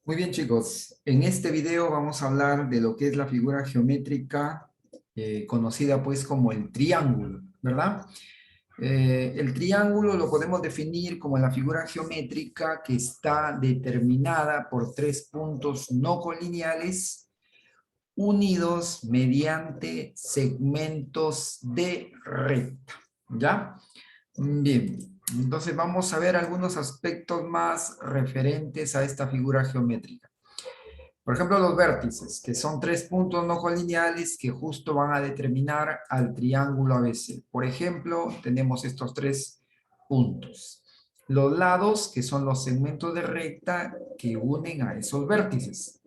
Muy bien, chicos. En este video vamos a hablar de lo que es la figura geométrica conocida pues como el triángulo, ¿verdad? El triángulo lo podemos definir como la figura geométrica que está determinada por tres puntos no colineales unidos mediante segmentos de recta, ¿ya? Bien, entonces vamos a ver algunos aspectos más referentes a esta figura geométrica. Por ejemplo, los vértices, que son tres puntos no colineales que justo van a determinar al triángulo ABC. Por ejemplo, tenemos estos tres puntos. Los lados, que son los segmentos de recta que unen a esos vértices.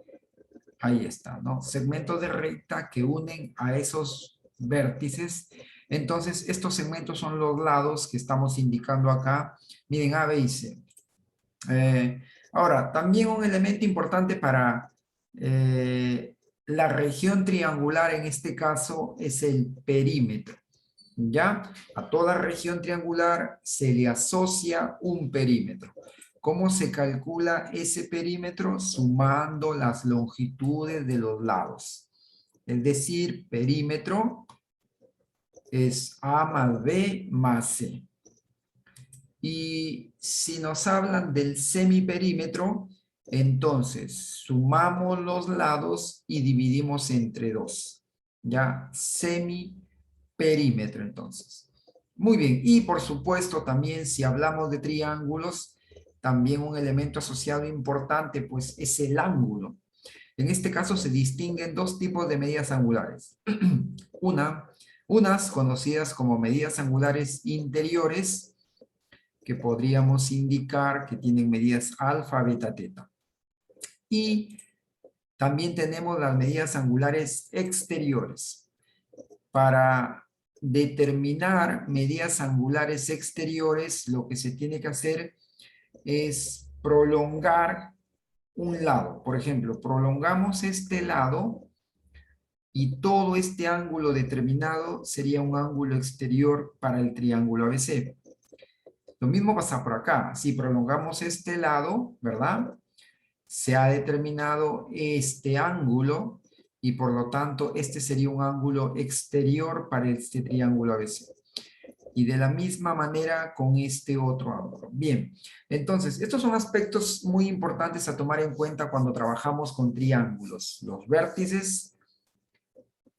Ahí está, ¿no? Segmentos de recta que unen a esos vértices. Entonces, estos segmentos son los lados que estamos indicando acá. Miren, A, B y C. Ahora, también un elemento importante para la región triangular en este caso es el perímetro. ¿Ya? A toda región triangular se le asocia un perímetro. ¿Cómo se calcula ese perímetro? Sumando las longitudes de los lados. Es decir, perímetro es A más B más C. Y si nos hablan del semiperímetro, entonces sumamos los lados y dividimos entre 2. Ya, semiperímetro entonces. Muy bien, y por supuesto también si hablamos de triángulos, también un elemento asociado importante pues es el ángulo. En este caso se distinguen dos tipos de medidas angulares. Unas conocidas como medidas angulares interiores, que podríamos indicar que tienen medidas alfa, beta, teta. Y también tenemos las medidas angulares exteriores. Para determinar medidas angulares exteriores, lo que se tiene que hacer es prolongar un lado. Por ejemplo, prolongamos este lado y todo este ángulo determinado sería un ángulo exterior para el triángulo ABC. Lo mismo pasa por acá. Si prolongamos este lado, ¿verdad? Se ha determinado este ángulo y por lo tanto este sería un ángulo exterior para este triángulo ABC. Y de la misma manera con este otro ángulo. Bien, entonces estos son aspectos muy importantes a tomar en cuenta cuando trabajamos con triángulos. Los vértices,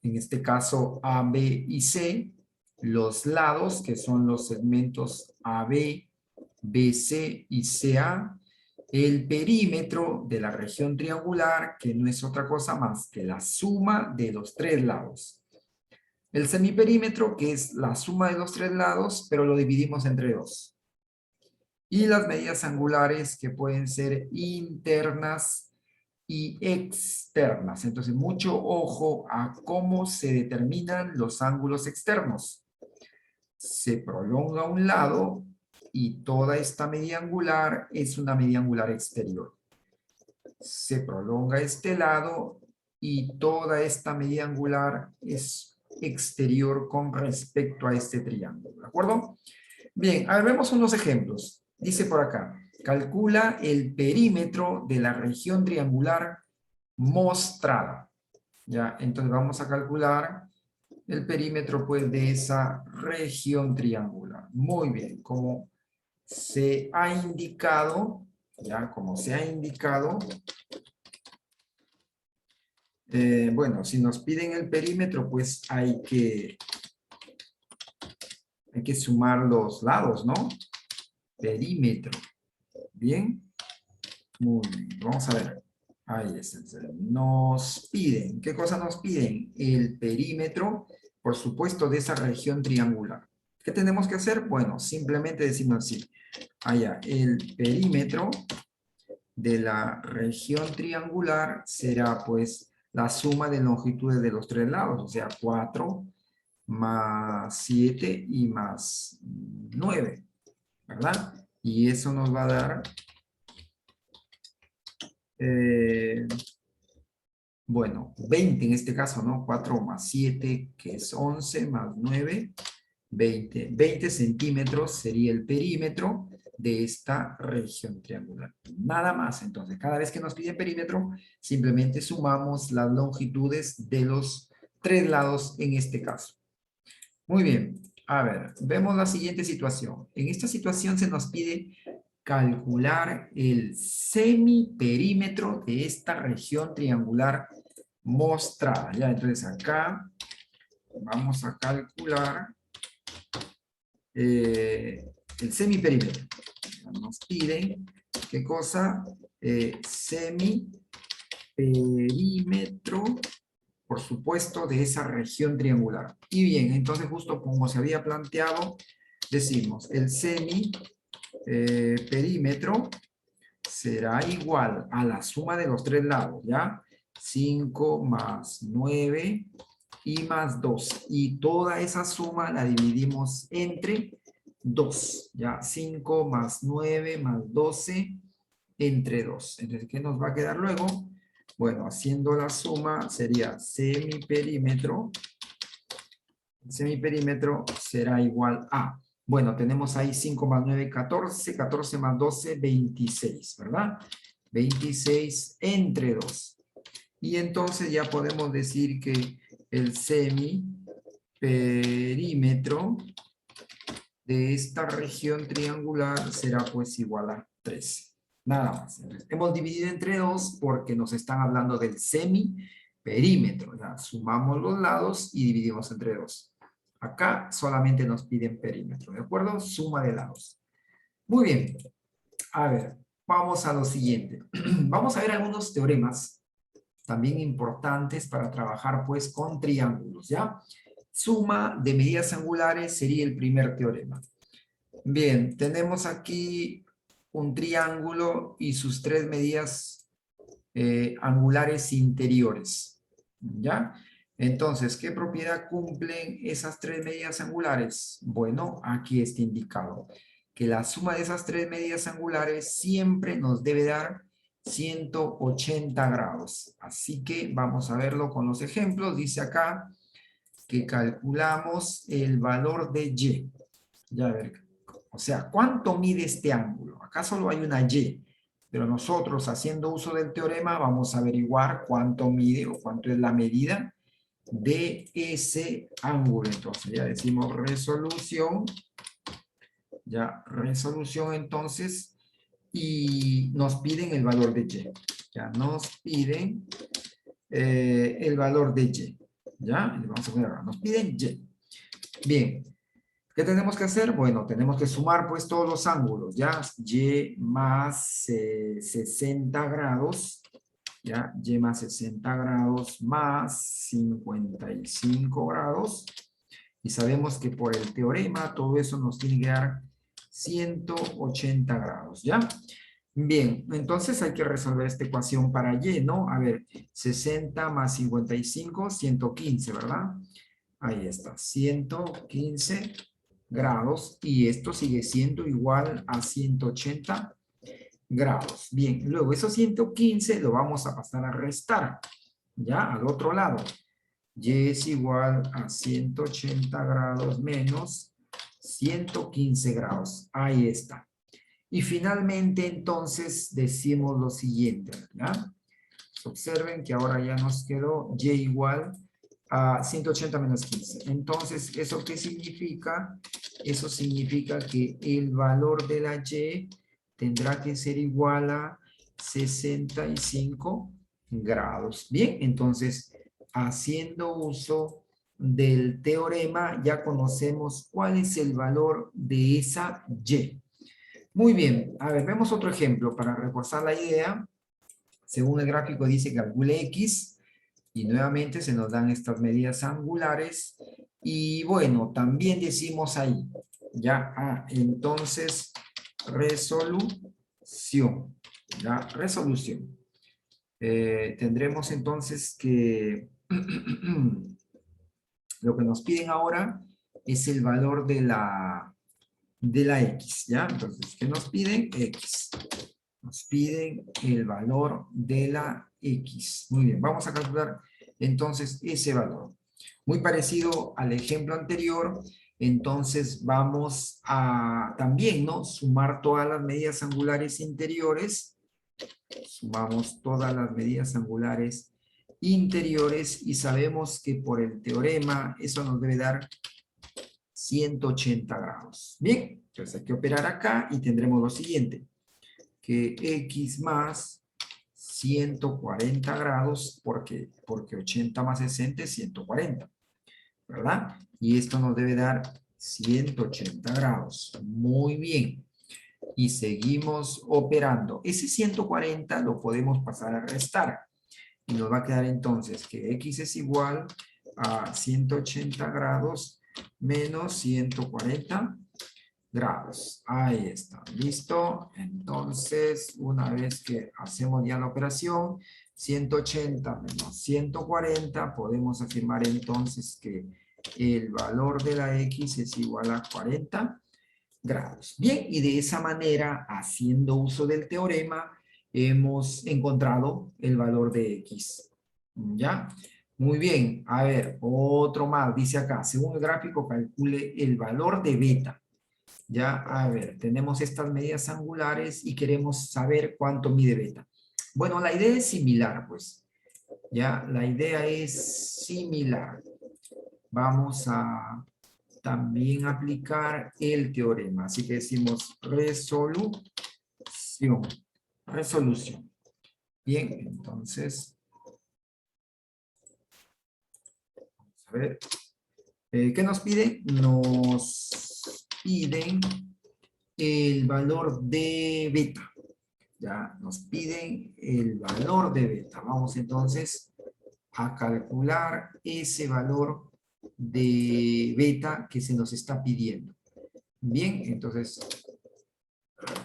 en este caso A, B y C. Los lados, que son los segmentos AB, BC y CA, el perímetro de la región triangular, que no es otra cosa más que la suma de los tres lados. El semiperímetro, que es la suma de los tres lados, pero lo dividimos entre dos. Y las medidas angulares, que pueden ser internas y externas. Entonces, mucho ojo a cómo se determinan los ángulos externos. Se prolonga un lado y toda esta medida angular es una medida angular exterior. Se prolonga este lado y toda esta medida angular es exterior con respecto a este triángulo, ¿de acuerdo? Bien, a ver, vemos unos ejemplos. Dice por acá, calcula el perímetro de la región triangular mostrada. Ya, entonces vamos a calcular el perímetro pues de esa región triangular. Muy bien, como se ha indicado, ya como se ha indicado, bueno, si nos piden el perímetro, pues hay que sumar los lados, ¿no? Perímetro. Bien. Muy bien. Vamos a ver. Ahí está. Nos piden. ¿Qué cosa nos piden? El perímetro, por supuesto, de esa región triangular. ¿Qué tenemos que hacer? Bueno, simplemente decimos así. Allá, el perímetro de la región triangular será pues la suma de longitudes de los tres lados, o sea, 4 más 7 y más 9, ¿verdad? Y eso nos va a dar, bueno, 20 en este caso, ¿no? 4 más 7, que es 11, más 9, 20. 20 centímetros sería el perímetro de esta región triangular. Nada más. Entonces, cada vez que nos piden perímetro, simplemente sumamos las longitudes de los tres lados en este caso. Muy bien. A ver, vemos la siguiente situación. En esta situación se nos pide calcular el semiperímetro de esta región triangular mostrada. Ya, entonces acá vamos a calcular el semiperímetro. Nos piden, ¿qué cosa? Semiperímetro, por supuesto, de esa región triangular. Y bien, entonces justo como se había planteado, decimos el semiperímetro será igual a la suma de los tres lados, ¿ya? 5 más 9 y más 2. Y toda esa suma la dividimos entre 2, ¿ya? 5 más 9 más 12 entre 2. Entonces, ¿qué nos va a quedar luego? Bueno, haciendo la suma sería semiperímetro. El semiperímetro será igual a, bueno, tenemos ahí 5 más 9, 14, 14 más 12, 26, ¿verdad? 26 entre 2. Y entonces ya podemos decir que el semiperímetro de esta región triangular será pues igual a 13. Nada más. Entonces, hemos dividido entre 2 porque nos están hablando del semiperímetro. Ya sumamos los lados y dividimos entre 2. Acá solamente nos piden perímetro, ¿de acuerdo? Suma de lados. Muy bien. A ver, vamos a lo siguiente. Vamos a ver algunos teoremas también importantes para trabajar pues con triángulos, ¿ya? Suma de medidas angulares sería el primer teorema. Bien, tenemos aquí un triángulo y sus tres medidas angulares interiores, ¿ya? Entonces, ¿qué propiedad cumplen esas tres medidas angulares? Bueno, aquí está indicado que la suma de esas tres medidas angulares siempre nos debe dar 180 grados. Así que vamos a verlo con los ejemplos. Dice acá que calculamos el valor de Y. Ya a ver, o sea, ¿cuánto mide este ángulo? Acá solo hay una Y, pero nosotros haciendo uso del teorema vamos a averiguar cuánto mide o cuánto es la medida de ese ángulo. Entonces ya decimos resolución, ya resolución entonces, y nos piden el valor de Y. Ya nos piden el valor de Y. ¿Ya? Y vamos a poner acá, nos piden Y. Bien. ¿Qué tenemos que hacer? Bueno, tenemos que sumar pues todos los ángulos, ¿ya? Y más 60 grados, ¿ya? Y más 60 grados más 55 grados. Y sabemos que por el teorema todo eso nos tiene que dar 180 grados, ¿ya? Bien, entonces hay que resolver esta ecuación para Y, ¿no? A ver, 60 más 55, 115, ¿verdad? Ahí está, 115 grados y esto sigue siendo igual a 180 grados. Bien, luego esos 115 lo vamos a pasar a restar, ya, al otro lado. Y es igual a 180 grados menos 115 grados. Ahí está. Y finalmente, entonces, decimos lo siguiente, ¿verdad? Observen que ahora ya nos quedó Y igual a 180 menos 15. Entonces, ¿eso qué significa? Eso significa que el valor de la Y tendrá que ser igual a 65 grados. Bien, entonces, haciendo uso del teorema, ya conocemos cuál es el valor de esa Y. Muy bien, a ver, vemos otro ejemplo para reforzar la idea. Según el gráfico dice calcule X y nuevamente se nos dan estas medidas angulares y bueno, también decimos ahí, ya, entonces resolución, ya, resolución. Tendremos entonces que lo que nos piden ahora es el valor de la X, ¿ya? Entonces, ¿qué nos piden? X. Nos piden el valor de la X. Muy bien, vamos a calcular entonces ese valor. Muy parecido al ejemplo anterior, Entonces vamos a también, ¿no? Sumar todas las medidas angulares interiores. Sumamos todas las medidas angulares interiores y sabemos que por el teorema eso nos debe dar 180 grados. Bien, entonces hay que operar acá y tendremos lo siguiente, que x más 140 grados, porque 80 más 60 es 140, ¿verdad? Y esto nos debe dar 180 grados. Muy bien. Y seguimos operando. Ese 140 lo podemos pasar a restar. Y nos va a quedar entonces que x es igual a 180 grados menos 140 grados. Ahí está. ¿Listo? Entonces, una vez que hacemos ya la operación, 180 menos 140, podemos afirmar entonces que el valor de la x es igual a 40 grados. Bien, y de esa manera, haciendo uso del teorema, hemos encontrado el valor de x. ¿Ya? Muy bien. A ver, otro más. Dice acá, según el gráfico, calcule el valor de beta. Ya, a ver, tenemos estas medidas angulares y queremos saber cuánto mide beta. Bueno, la idea es similar, pues. Ya, la idea es similar. Vamos a también aplicar el teorema. Así que decimos resolución. Resolución. Bien, entonces, vamos a ver. ¿Qué nos piden? Nos piden el valor de beta. Ya nos piden el valor de beta. Vamos entonces a calcular ese valor de beta que se nos está pidiendo. Bien, entonces,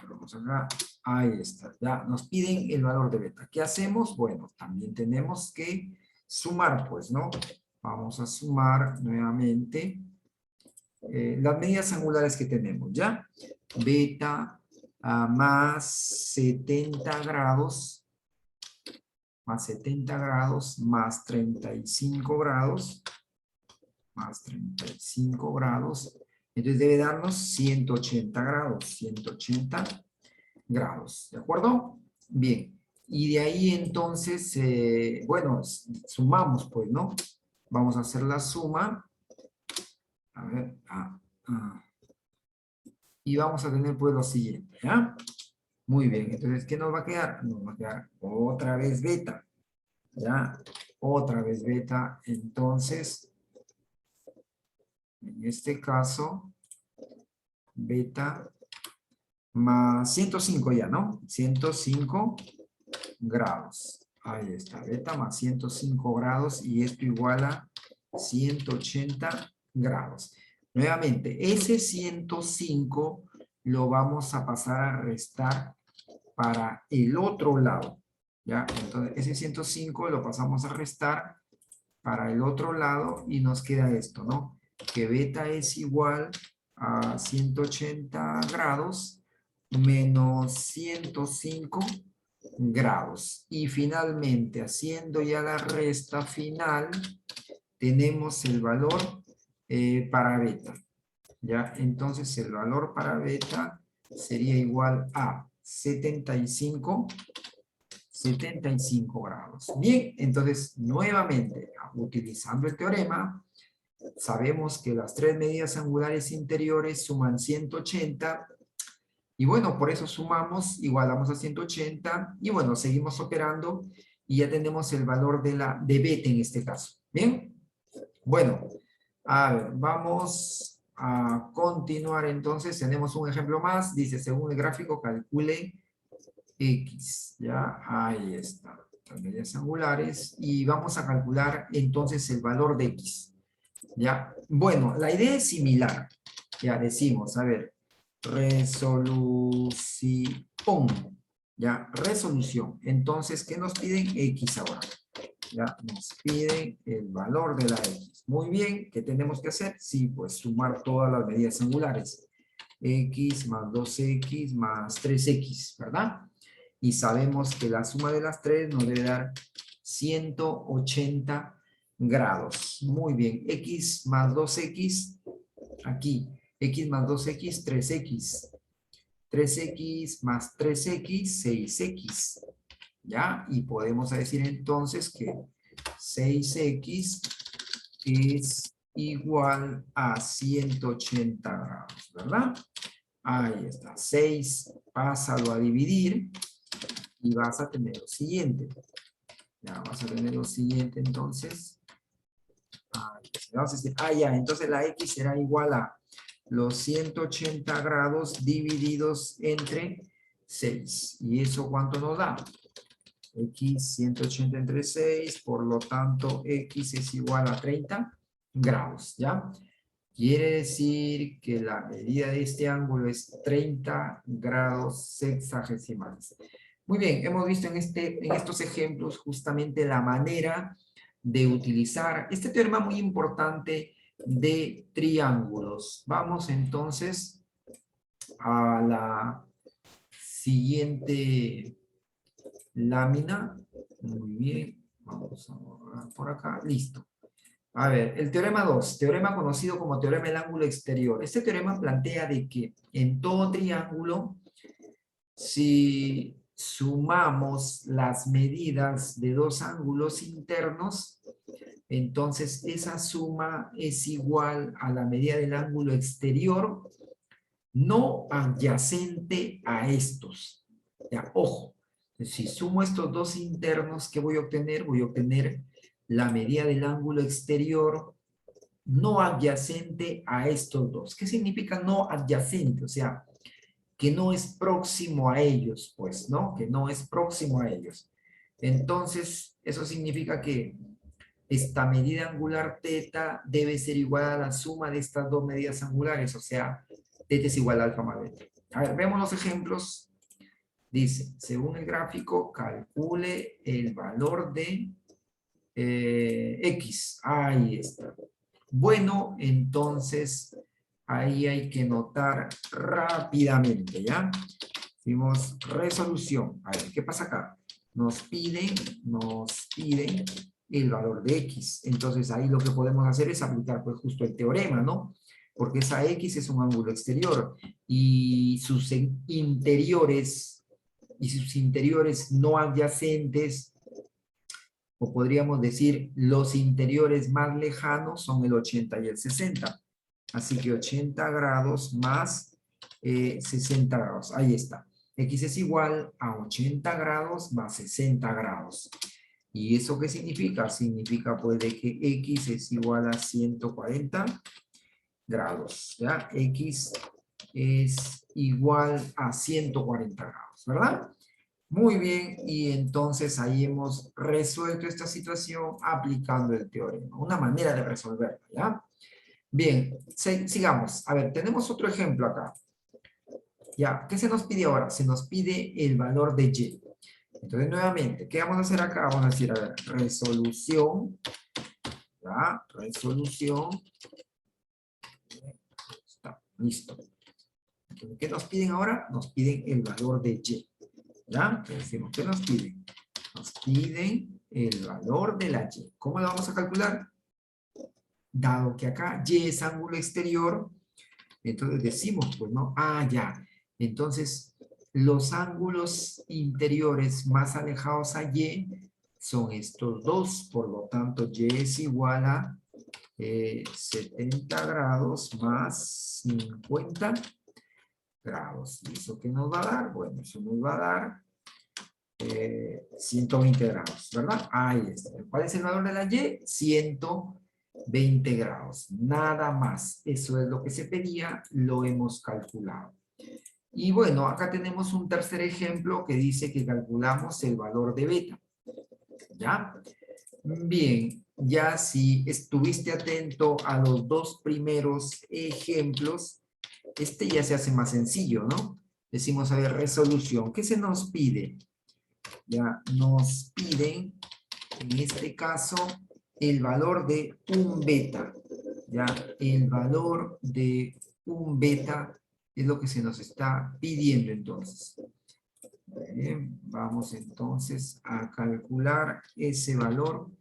vamos acá. Ahí está. Ya nos piden el valor de beta. ¿Qué hacemos? Bueno, también tenemos que sumar, pues, ¿no? Vamos a sumar nuevamente las medidas angulares que tenemos, ¿ya? Beta más 70 grados, más 70 grados, más 35 grados, más 35 grados. Entonces debe darnos 180 grados, 180 grados, ¿de acuerdo? Bien, y de ahí entonces, bueno, sumamos pues, ¿no? Vamos a hacer la suma. A ver, y vamos a tener pues lo siguiente, ¿ya? Muy bien, entonces, ¿qué nos va a quedar? Nos va a quedar otra vez beta, ¿ya? Otra vez beta, entonces, en este caso, beta más 105 ya, ¿no? 105 grados. Ahí está, beta más 105 grados y esto igual a 180 grados. Nuevamente, ese 105 lo vamos a pasar a restar para el otro lado. ¿Ya? Entonces, ese 105 lo pasamos a restar para el otro lado y nos queda esto, ¿no? Que beta es igual a 180 grados menos 105 grados. Y finalmente, haciendo ya la resta final, tenemos el valor para beta. ¿Ya? Entonces, el valor para beta sería igual a 75 grados. Bien, entonces, nuevamente, utilizando el teorema, sabemos que las tres medidas angulares interiores suman 180, y bueno, por eso sumamos, igualamos a 180, y bueno, seguimos operando, y ya tenemos el valor de beta en este caso. ¿Bien? Bueno, a ver, vamos a continuar entonces. Tenemos un ejemplo más. Dice, según el gráfico, calcule X. Ya, ahí está. Las medidas angulares. Y vamos a calcular entonces el valor de X. Ya, bueno, la idea es similar. Ya decimos, a ver, resolución. Ya, resolución. Entonces, ¿qué nos piden? X ahora. Ya nos piden el valor de la X. Muy bien, ¿qué tenemos que hacer? Sí, pues sumar todas las medidas angulares. X más 2X más 3X, ¿verdad? Y sabemos que la suma de las tres nos debe dar 180 grados. Muy bien, X más 2X Aquí, x más 2x, 3x. 3x más 3x, 6x. ¿Ya? Y podemos decir entonces que 6x es igual a 180 grados, ¿verdad? Ahí está. 6, pásalo a dividir y vas a tener lo siguiente. Ya, vas a tener lo siguiente entonces. Vamos a decir, ya, entonces la x será igual a los 180 grados divididos entre 6. ¿Y eso cuánto nos da? X 180 entre 6, por lo tanto x es igual a 30 grados, ¿ya? Quiere decir que la medida de este ángulo es 30 grados sexagesimales. Muy bien, hemos visto en estos ejemplos justamente la manera de utilizar este teorema muy importante de triángulos. Vamos entonces a la siguiente lámina. Muy bien, vamos a borrar por acá, listo. A ver, el teorema 2, teorema conocido como teorema del ángulo exterior. Este teorema plantea de que en todo triángulo, si sumamos las medidas de dos ángulos internos, entonces esa suma es igual a la medida del ángulo exterior no adyacente a estos. Ya, ojo, si sumo estos dos internos, ¿qué voy a obtener? Voy a obtener la medida del ángulo exterior no adyacente a estos dos. ¿Qué significa no adyacente? O sea, que no es próximo a ellos, pues, ¿no? Que no es próximo a ellos. Entonces, eso significa que esta medida angular teta debe ser igual a la suma de estas dos medidas angulares, o sea, teta es igual a alfa más beta. A ver, vemos los ejemplos. Dice, según el gráfico, calcule el valor de X. Ahí está. Bueno, entonces, ahí hay que notar rápidamente, ¿ya? Hicimos resolución. A ver, ¿qué pasa acá? Nos piden el valor de X. Entonces, ahí lo que podemos hacer es aplicar, pues, justo el teorema, ¿no? Porque esa X es un ángulo exterior y sus interiores no adyacentes, o podríamos decir los interiores más lejanos son el 80 y el 60. Así que 80 grados más 60 grados. Ahí está. X es igual a 80 grados más 60 grados. ¿Y eso qué significa? Significa pues de que X es igual a 140 grados. ¿Ya? X es igual a 140 grados, ¿verdad? Muy bien, y entonces ahí hemos resuelto esta situación aplicando el teorema. Una manera de resolverla, ¿ya? Bien, sigamos. A ver, tenemos otro ejemplo acá. Ya, ¿qué se nos pide ahora? Se nos pide el valor de y. Entonces, nuevamente, ¿qué vamos a hacer acá? Vamos a decir, a ver, resolución. ¿Ya? Resolución. Está, listo. Entonces, ¿qué nos piden ahora? Nos piden el valor de y. ¿Ya? Entonces, decimos, ¿qué nos piden? Nos piden el valor de la y. ¿Cómo lo vamos a calcular? Dado que acá y es ángulo exterior, entonces decimos, pues, ¿no? Ya. Entonces, los ángulos interiores más alejados a y son estos dos. Por lo tanto, y es igual a 70 grados más 50 grados. ¿Y eso qué nos va a dar? Bueno, eso nos va a dar 120 grados, ¿verdad? Ahí está. ¿Cuál es el valor de la y? 120 grados. Nada más. Eso es lo que se pedía, lo hemos calculado. Y bueno, acá tenemos un tercer ejemplo que dice que calculamos el valor de beta. ¿Ya? Bien, ya si estuviste atento a los dos primeros ejemplos, este ya se hace más sencillo, ¿no? Decimos, a ver, resolución. ¿Qué se nos pide? Ya nos piden, en este caso, el valor de un beta. Ya, el valor de un beta es lo que se nos está pidiendo entonces. Bien, vamos entonces a calcular ese valor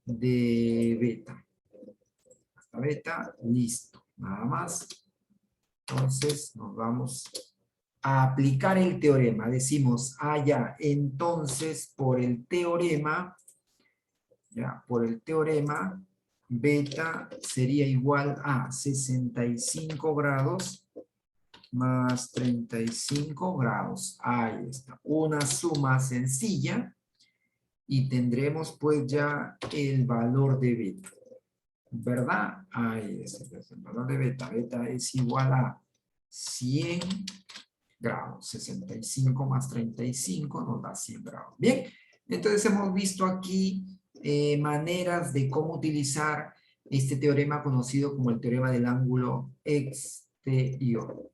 de beta. Hasta beta, listo. nada más. Entonces nos vamos a aplicar el teorema. Decimos, ya, entonces por el teorema, beta sería igual a 65 grados más 35 grados. Ahí está. Una suma sencilla y tendremos pues ya el valor de beta. ¿Verdad? Ahí está. El valor de beta. Beta es igual a 100 grados. 65 más 35 nos da 100 grados. Bien. Entonces hemos visto aquí maneras de cómo utilizar este teorema conocido como el teorema del ángulo exterior.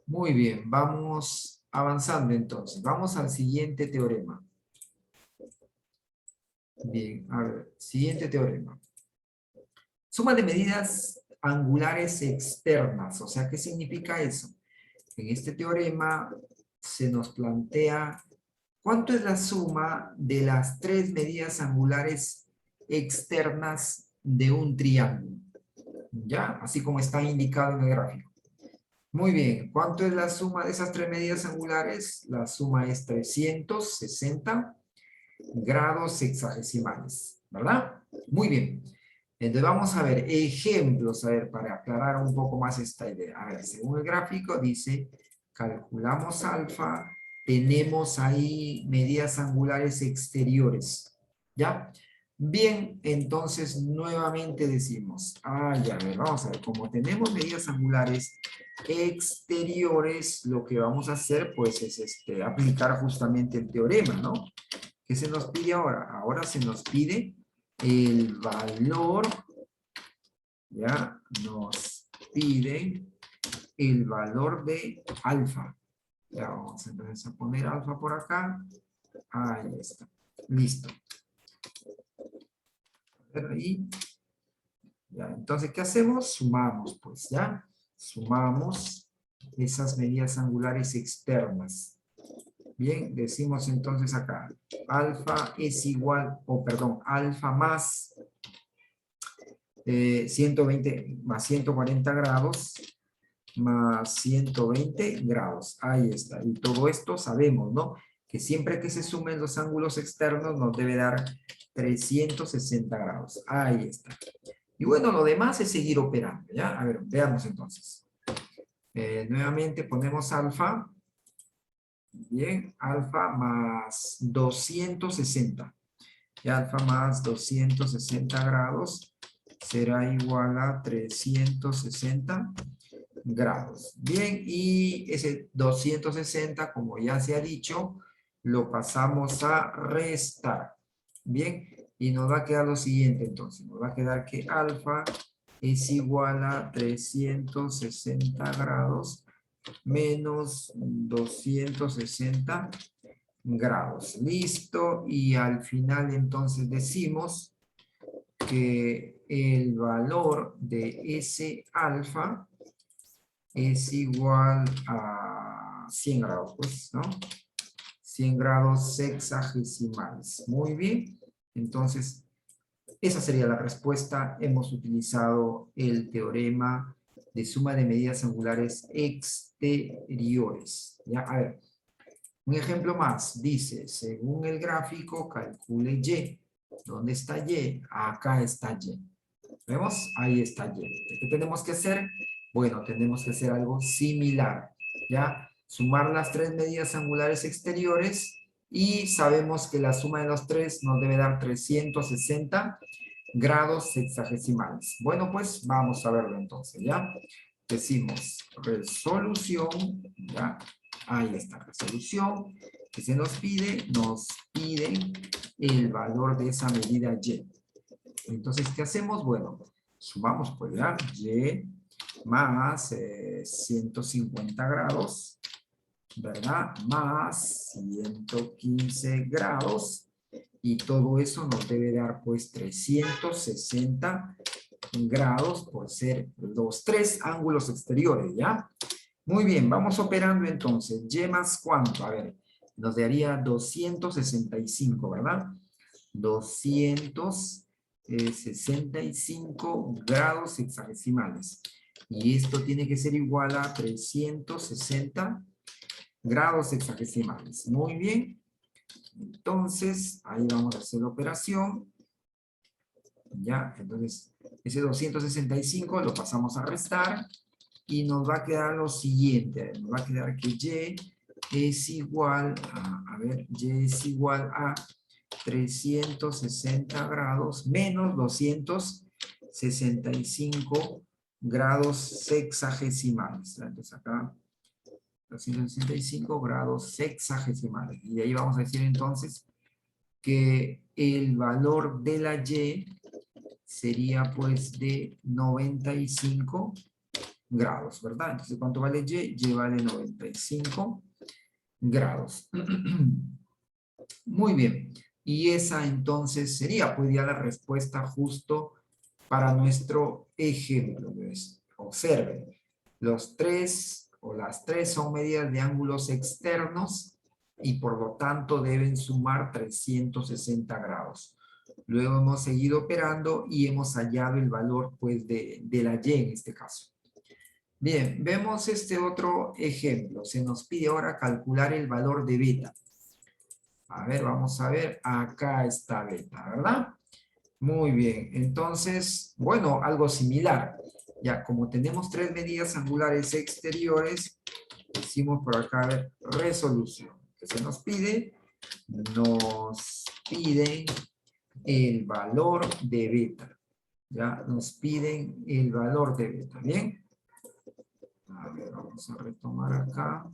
Muy bien, vamos avanzando entonces. Vamos al siguiente teorema. Bien, a ver, siguiente teorema. Suma de medidas angulares externas. O sea, ¿qué significa eso? En este teorema se nos plantea cuánto es la suma de las tres medidas angulares externas de un triángulo. ¿Ya? Así como está indicado en el gráfico. Muy bien, ¿cuánto es la suma de esas tres medidas angulares? La suma es 360 grados sexagesimales, ¿verdad? Muy bien. Entonces vamos a ver ejemplos, a ver, para aclarar un poco más esta idea. A ver, según el gráfico dice, calculamos alfa, tenemos ahí medidas angulares exteriores, ¿ya? Bien, entonces nuevamente decimos, ya, a ver, vamos a ver, como tenemos medidas angulares exteriores, lo que vamos a hacer pues es aplicar justamente el teorema, ¿no? ¿Qué se nos pide ahora? Ahora se nos pide el valor, ya, nos pide el valor de alfa. Ya vamos entonces a poner alfa por acá. Ahí está. Listo. A ver ahí. Ya, entonces, ¿qué hacemos? Sumamos, pues, ¿ya? Sumamos esas medidas angulares externas. Bien, decimos entonces acá, alfa es igual, alfa más 120 más 140 grados más 120 grados. Ahí está. Y todo esto sabemos, ¿no? Que siempre que se sumen los ángulos externos nos debe dar 360 grados. Ahí está. Y bueno, lo demás es seguir operando, ¿ya? A ver, veamos entonces. Nuevamente ponemos alfa. Bien, alfa más 260. Y alfa más 260 grados será igual a 360 grados. Bien, y ese 260, como ya se ha dicho, lo pasamos a restar. Bien, y nos va a quedar lo siguiente entonces. Nos va a quedar que alfa es igual a 360 grados menos 260 grados. Listo. Y al final entonces decimos que el valor de ese alfa es igual a 100 grados, pues, ¿no? 100 grados sexagesimales. Muy bien. Entonces, esa sería la respuesta. Hemos utilizado el teorema de suma de medidas angulares exteriores. ¿Ya? A ver, un ejemplo más. Dice, según el gráfico, calcule Y. ¿Dónde está Y? Acá está Y. ¿Vemos? Ahí está Y. ¿Qué tenemos que hacer? Bueno, tenemos que hacer algo similar. ¿Ya? Sumar las tres medidas angulares exteriores y sabemos que la suma de los tres nos debe dar 360 grados sexagesimales. Bueno, pues vamos a verlo entonces, ¿ya? Decimos resolución, ¿ya? Ahí está, resolución. ¿Qué se nos pide? Nos pide el valor de esa medida Y. Entonces, ¿qué hacemos? Bueno, sumamos, pues, ¿ya? Y más 150 grados, ¿verdad? Más 115 grados. Y todo eso nos debe dar, pues, 360 grados por ser los tres ángulos exteriores, ¿ya? Muy bien, vamos operando entonces. Y más ¿cuánto? A ver, nos daría 265, ¿verdad? 265 65 grados hexagesimales. Y esto tiene que ser igual a 360 grados hexagesimales. Muy bien. Entonces, ahí vamos a hacer la operación. Ya, entonces, ese 265 lo pasamos a restar. Y nos va a quedar lo siguiente. Nos va a quedar que Y es igual a ver, Y es igual a 360 grados menos 265 grados sexagesimales. Entonces acá 265 grados sexagesimales. Y de ahí vamos a decir entonces que el valor de la Y sería pues de 95 grados, ¿verdad? Entonces, ¿cuánto vale Y? Y vale 95 grados. Muy bien. Y esa entonces sería, pues, ya la respuesta justo para nuestro ejemplo. Observen, los tres o las tres son medidas de ángulos externos y por lo tanto deben sumar 360 grados. Luego hemos seguido operando y hemos hallado el valor, pues, de la Y en este caso. Bien, vemos este otro ejemplo. Se nos pide ahora calcular el valor de beta. A ver, vamos a ver. Acá está beta, ¿verdad? Muy bien. Entonces, bueno, algo similar. Ya, como tenemos tres medidas angulares exteriores, hicimos por acá, a ver, resolución. ¿Qué se nos pide? Nos piden el valor de beta. Ya, nos piden el valor de beta. ¿Bien? A ver, vamos a retomar acá.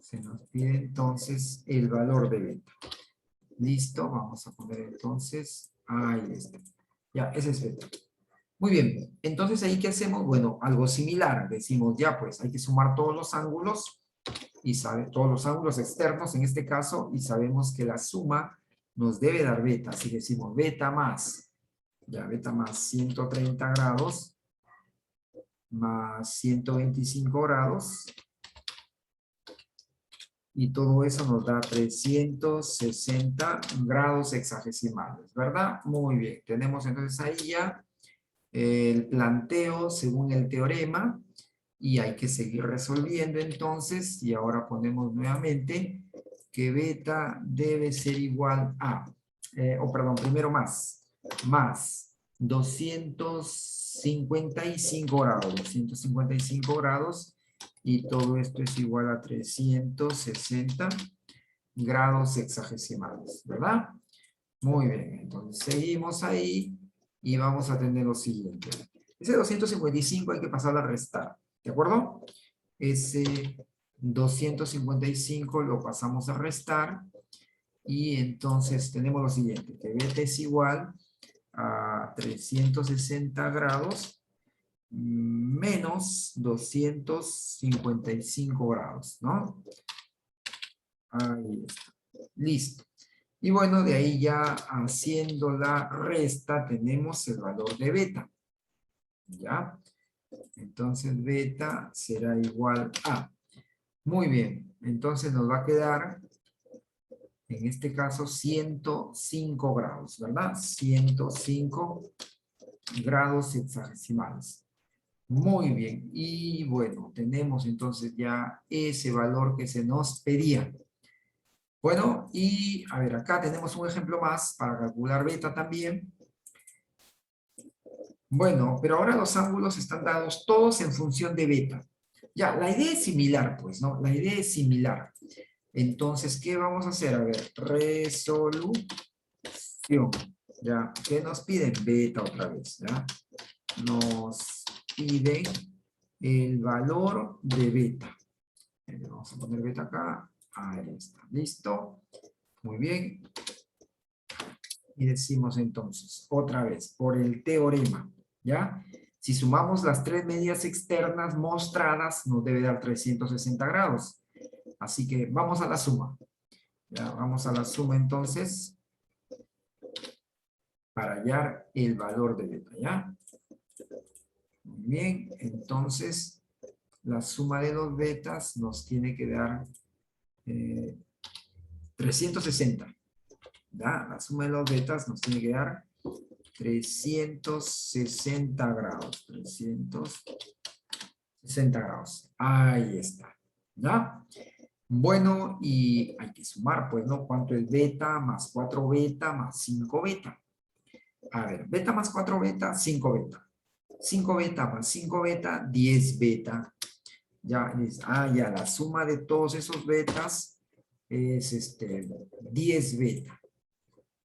Se nos pide entonces el valor de beta. Listo, vamos a poner entonces, ahí está. Ya, ese es beta. Muy bien, entonces ahí ¿qué hacemos? Bueno, algo similar. Decimos ya pues, hay que sumar todos los ángulos, y todos los ángulos externos en este caso, y sabemos que la suma nos debe dar beta. Así que decimos beta más, ya beta más 130 grados, más 125 grados, y todo eso nos da 360 grados hexagesimales, ¿verdad? Muy bien, tenemos entonces ahí ya el planteo según el teorema, y hay que seguir resolviendo entonces, y ahora ponemos nuevamente que beta debe ser igual a, perdón, primero más 255 grados, y todo esto es igual a 360 grados hexagesimales, ¿verdad? Muy bien, entonces seguimos ahí y vamos a tener lo siguiente. Ese 255 hay que pasarlo a restar, ¿de acuerdo? Ese 255 lo pasamos a restar y entonces tenemos lo siguiente, que beta es igual a 360 grados menos 255 grados, ¿no? Ahí está. Listo. Y bueno, de ahí ya haciendo la resta tenemos el valor de beta. ¿Ya? Entonces beta será igual a. Muy bien. Entonces nos va a quedar, en este caso, 105 grados, ¿verdad? 105 grados hexagesimales. Muy bien, y bueno, tenemos entonces ya ese valor que se nos pedía. Bueno, y a ver, acá tenemos un ejemplo más para calcular beta también. Bueno, pero ahora los ángulos están dados todos en función de beta. Ya, la idea es similar, pues, ¿no? La idea es similar. Entonces, ¿qué vamos a hacer? A ver, resolución. ¿Ya? ¿Qué nos piden? Beta otra vez, ¿ya? Nos piden el valor de beta. Vamos a poner beta acá. Ahí está. ¿Listo? Muy bien. Y decimos entonces, otra vez, por el teorema, ¿ya? Si sumamos las tres medidas externas mostradas, nos debe dar 360 grados. Así que vamos a la suma. Ya, vamos a la suma entonces, para hallar el valor de beta, ¿ya? Muy bien, entonces, la suma de los betas nos tiene que dar 360. ¿Ya? La suma de los betas nos tiene que dar 360 grados. 360 grados. Ahí está. ¿Ya? Bueno, y hay que sumar, pues, ¿no? ¿Cuánto es beta más 4 beta más 5 beta? A ver, beta más 4 beta, 5 beta. 5 beta más 5 beta, 10 beta. Ya, ya, la suma de todos esos betas es 10 beta.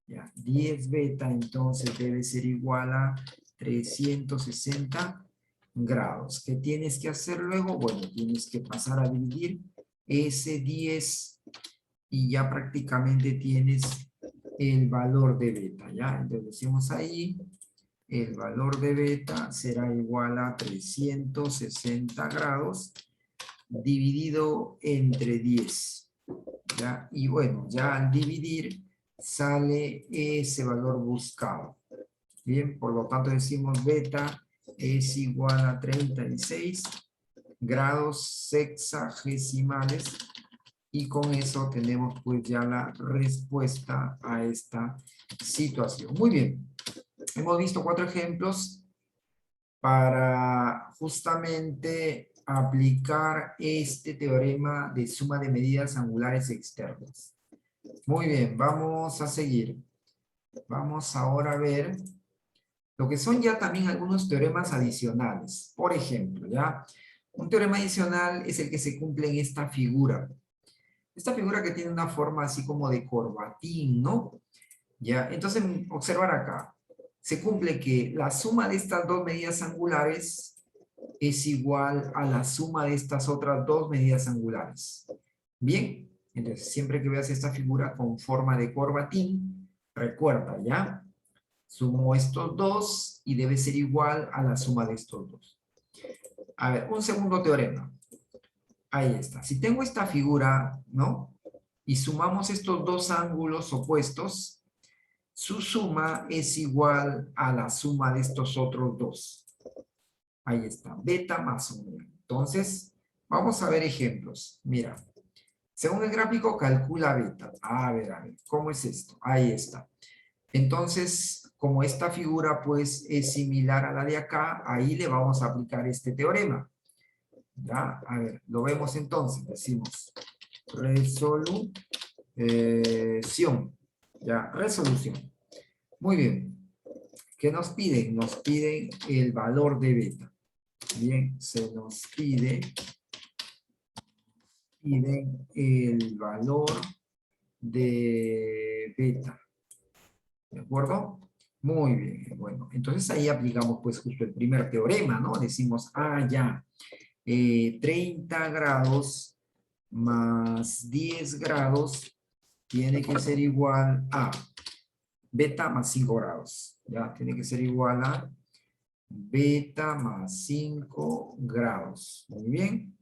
Ya, 10 beta entonces debe ser igual a 360 grados. ¿Qué tienes que hacer luego? Bueno, tienes que pasar a dividir ese 10 y ya prácticamente tienes el valor de beta, ¿ya? Entonces decimos ahí, el valor de beta será igual a 360 grados dividido entre 10, ¿ya? Y bueno, ya al dividir sale ese valor buscado. Bien, por lo tanto decimos beta es igual a 36 grados sexagesimales y con eso tenemos pues ya la respuesta a esta situación. Muy bien, hemos visto 4 ejemplos para justamente aplicar este teorema de suma de medidas angulares externas. Muy bien, vamos a seguir. Vamos ahora a ver lo que son ya también algunos teoremas adicionales. Por ejemplo, ¿ya? Un teorema adicional es el que se cumple en esta figura. Esta figura que tiene una forma así como de corbatín, ¿no? ¿Ya? Entonces, observar acá. Se cumple que la suma de estas dos medidas angulares es igual a la suma de estas otras dos medidas angulares. Bien, entonces siempre que veas esta figura con forma de corbatín, recuerda, ¿ya? Sumo estos dos y debe ser igual a la suma de estos dos. A ver, un segundo teorema. Ahí está. Si tengo esta figura, ¿no? Y sumamos estos dos ángulos opuestos, su suma es igual a la suma de estos otros dos. Ahí está, beta más omega. Entonces, vamos a ver ejemplos. Mira, según el gráfico, calcula beta. A ver, ¿cómo es esto? Ahí está. Entonces, como esta figura pues es similar a la de acá, ahí le vamos a aplicar este teorema. ¿Ya? A ver, lo vemos entonces. Decimos resolución. ¿Ya? Resolución. Muy bien. ¿Qué nos piden? Nos piden el valor de beta. Bien, se nos piden el valor de beta. ¿De acuerdo? Muy bien. Bueno, entonces ahí aplicamos pues justo el primer teorema, ¿no? Decimos, ya, 30 grados más 10 grados tiene que ser igual a beta más 5 grados. Ya, tiene que ser igual a beta más 5 grados. Muy bien.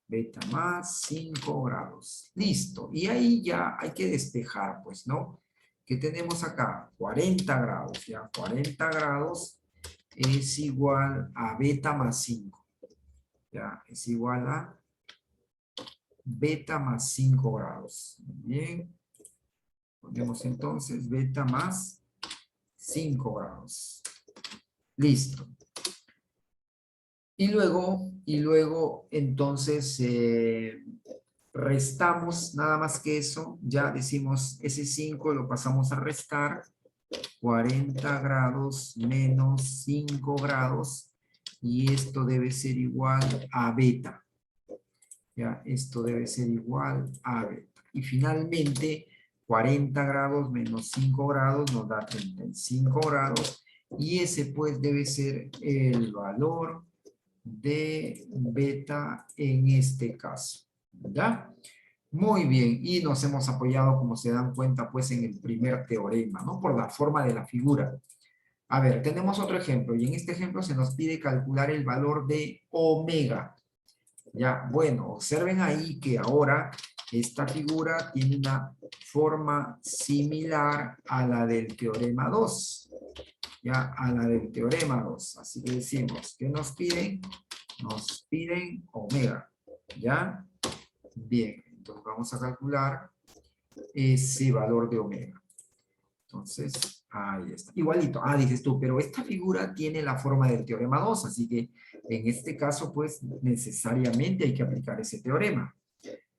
Beta más 5 grados. Listo. Y ahí ya hay que despejar, pues, ¿no? ¿Qué tenemos acá? 40 grados. Ya, 40 grados es igual a beta más 5. Ya, es igual a beta más 5 grados. Bien. Ponemos entonces beta más 5 grados. Listo. Y luego entonces restamos nada más que eso. Ya decimos ese 5 lo pasamos a restar. 40 grados menos 5 grados. Y esto debe ser igual a beta. Ya, esto debe ser igual a beta. Y finalmente, 40 grados menos 5 grados nos da 35 grados. Y ese pues debe ser el valor de beta en este caso. ¿Ya? Muy bien. Y nos hemos apoyado, como se dan cuenta, pues en el primer teorema, ¿no? Por la forma de la figura. A ver, tenemos otro ejemplo. Y en este ejemplo se nos pide calcular el valor de omega. Ya, bueno, observen ahí que ahora esta figura tiene una forma similar a la del teorema 2. Ya, a la del teorema 2. Así que decimos, ¿qué nos piden? Nos piden omega. ¿Ya? Bien, entonces vamos a calcular ese valor de omega. Entonces, Ahí está. Igualito. Ah, dices tú, pero esta figura tiene la forma del teorema 2, así que en este caso, pues, necesariamente hay que aplicar ese teorema.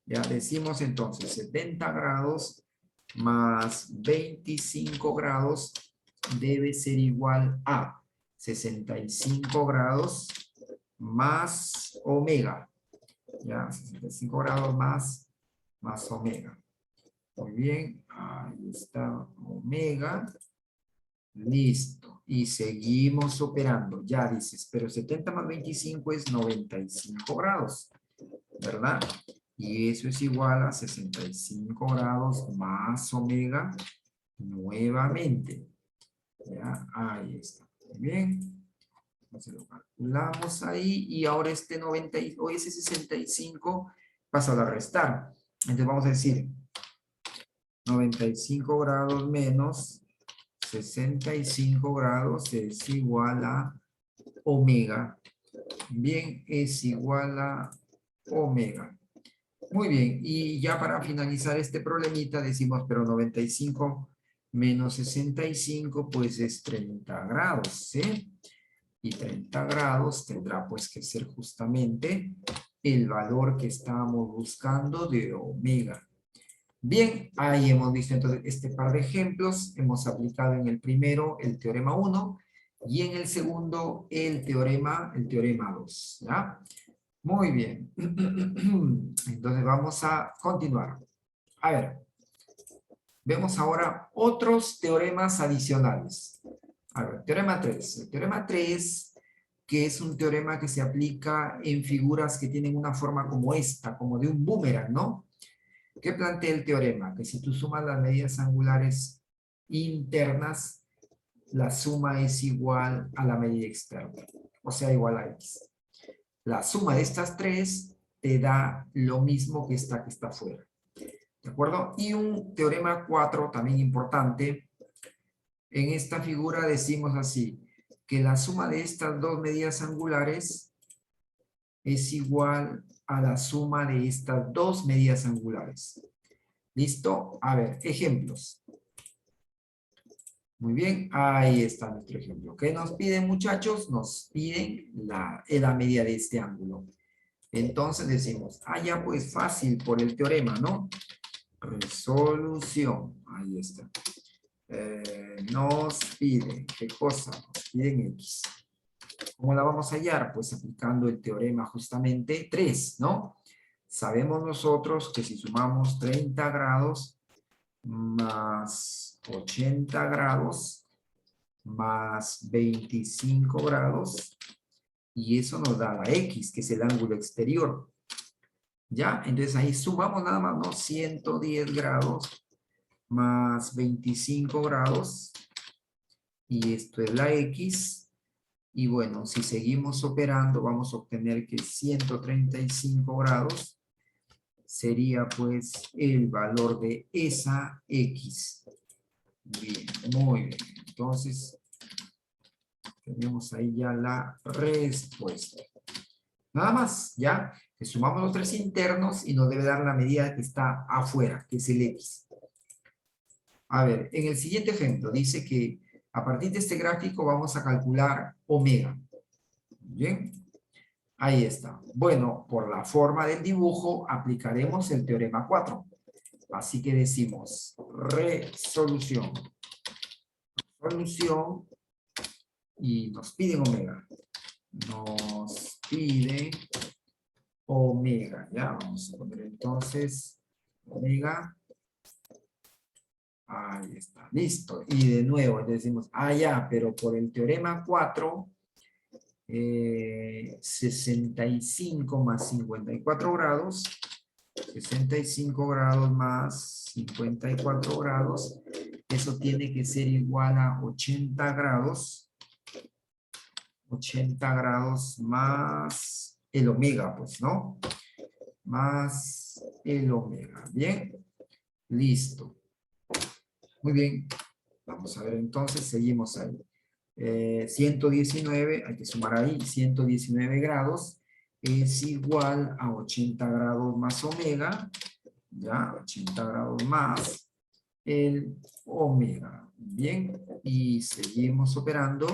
Ya decimos entonces 70 grados más 25 grados debe ser igual a 65 grados más omega. Ya, 65 grados más omega. Muy bien, ahí está omega. Listo. Y seguimos operando. Ya dices, pero 70 más 25 es 95 grados, ¿verdad? Y eso es igual a 65 grados más omega nuevamente. Ya, ahí está. Muy bien. Entonces lo calculamos ahí y ahora este 90 o ese 65 pasa a restar. Entonces vamos a decir 95 grados menos 65 grados es igual a omega. Bien, es igual a omega. Muy bien, y ya para finalizar este problemita decimos, pero 95 menos 65 pues es 30 grados, ¿sí? Y 30 grados tendrá pues que ser justamente el valor que estábamos buscando de omega. Bien, ahí hemos visto entonces este par de ejemplos. Hemos aplicado en el primero el teorema 1 y en el segundo el teorema 2. ¿Ya? Muy bien. Entonces vamos a continuar. A ver, vemos ahora otros teoremas adicionales. A ver, teorema 3. El teorema 3, que es un teorema que se aplica en figuras que tienen una forma como esta, como de un boomerang, ¿no? ¿Qué plantea el teorema? Que si tú sumas las medidas angulares internas, la suma es igual a la medida externa, o sea, igual a x. La suma de estas tres te da lo mismo que esta que está afuera. ¿De acuerdo? Y un teorema 4 también importante. En esta figura decimos así, que la suma de estas dos medidas angulares es igual a la suma de estas dos medidas angulares. ¿Listo? A ver, ejemplos. Muy bien, ahí está nuestro ejemplo. ¿Qué nos piden, muchachos? Nos piden la medida de este ángulo. Entonces decimos, ya pues fácil por el teorema, ¿no? Resolución, ahí está. Nos piden, ¿qué cosa? Nos piden X. ¿Cómo la vamos a hallar? Pues aplicando el teorema justamente 3, ¿no? Sabemos nosotros que si sumamos 30 grados más 80 grados más 25 grados y eso nos da la X, que es el ángulo exterior. ¿Ya? Entonces ahí sumamos nada más, ¿no? 110 grados más 25 grados y esto es la X. Y bueno, si seguimos operando vamos a obtener que 135 grados sería pues el valor de esa X. Bien, muy bien. Entonces, tenemos ahí ya la respuesta. Nada más, ¿ya? Que sumamos los tres internos y nos debe dar la medida que está afuera, que es el X. A ver, en el siguiente ejemplo dice que a partir de este gráfico vamos a calcular omega. Bien, ahí está. Bueno, por la forma del dibujo aplicaremos el teorema 4. Así que decimos resolución. Resolución y nos piden omega. Nos pide omega. Ya vamos a poner entonces omega. Ahí está, listo. Y de nuevo decimos, ya, pero por el teorema 4, 65 más 54 grados, 65 grados más 54 grados, eso tiene que ser igual a 80 grados. 80 grados más el omega, pues, ¿no? Más el omega. Bien, listo. Muy bien. Vamos a ver entonces, seguimos ahí. 119, hay que sumar ahí, 119 grados es igual a 80 grados más omega, ya, 80 grados más, el omega. Bien, y seguimos operando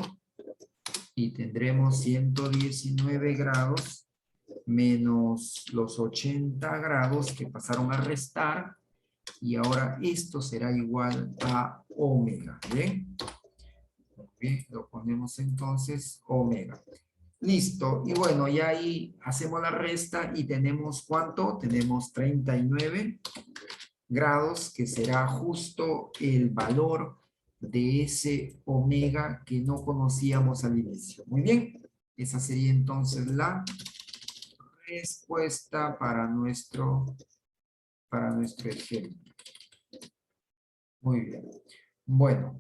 y tendremos 119 grados menos los 80 grados que pasaron a restar, y ahora esto será igual a omega. Bien, bien, lo ponemos entonces omega. Listo, y bueno, y ahí hacemos la resta y tenemos ¿cuánto? Tenemos 39 grados, que será justo el valor de ese omega que no conocíamos al inicio. Muy bien, esa sería entonces la respuesta para nuestro ejemplo. Muy bien. Bueno,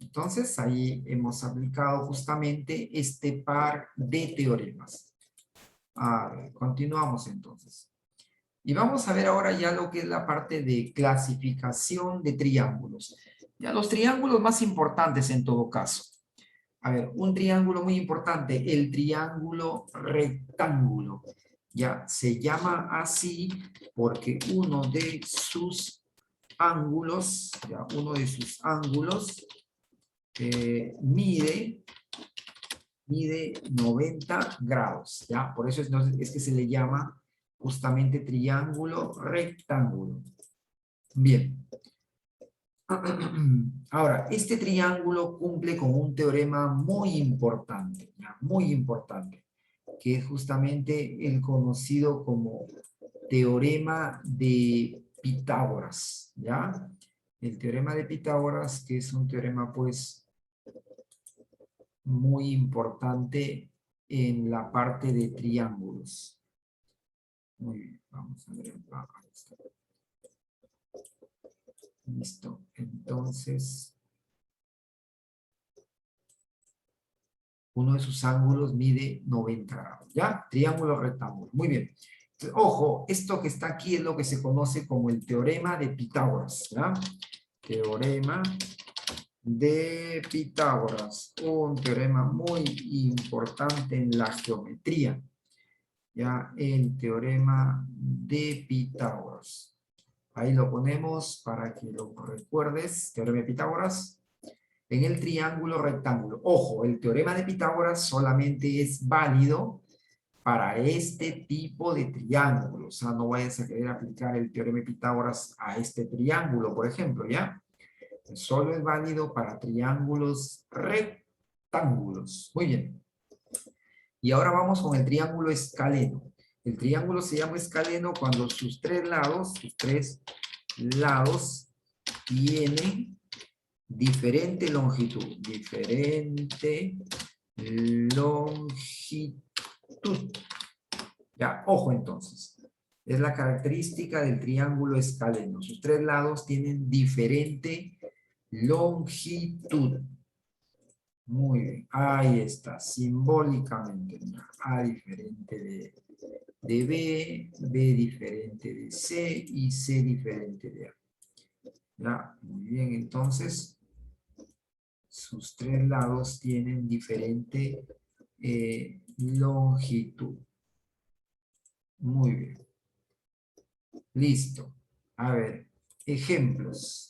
entonces ahí hemos aplicado justamente este par de teoremas. A ver, continuamos entonces. Y vamos a ver ahora ya lo que es la parte de clasificación de triángulos. Ya los triángulos más importantes en todo caso. A ver, un triángulo muy importante, el triángulo rectángulo. Ya se llama así porque uno de sus ángulos, ya uno de sus ángulos mide 90 grados, ¿ya? Por eso es que se le llama justamente triángulo rectángulo. Bien. Ahora, este triángulo cumple con un teorema muy importante, ¿ya? Muy importante, que es justamente el conocido como teorema de Pitágoras, ¿ya? El teorema de Pitágoras, que es un teorema, pues, muy importante en la parte de triángulos. Muy bien, vamos a ver. Listo. Entonces, uno de sus ángulos mide 90 grados. ¿Ya? Triángulo rectángulo. Muy bien. Entonces, ojo, esto que está aquí es lo que se conoce como el teorema de Pitágoras. ¿Ya? Teorema de Pitágoras. Un teorema muy importante en la geometría. Ya, el teorema de Pitágoras. Ahí lo ponemos para que lo recuerdes. Teorema de Pitágoras. En el triángulo rectángulo. Ojo, el teorema de Pitágoras solamente es válido para este tipo de triángulo. O sea, no vayas a querer aplicar el teorema de Pitágoras a este triángulo, por ejemplo, ¿ya? Solo es válido para triángulos rectángulos. Muy bien. Y ahora vamos con el triángulo escaleno. El triángulo se llama escaleno cuando sus tres lados tienen diferente longitud. Diferente longitud. Ya, ojo entonces. Es la característica del triángulo escaleno. Sus tres lados tienen diferente longitud. Muy bien. Ahí está. Simbólicamente. A diferente de B, B diferente de C y C diferente de A. Ya, muy bien. Entonces, sus tres lados tienen diferente longitud. Muy bien. Listo. A ver, ejemplos.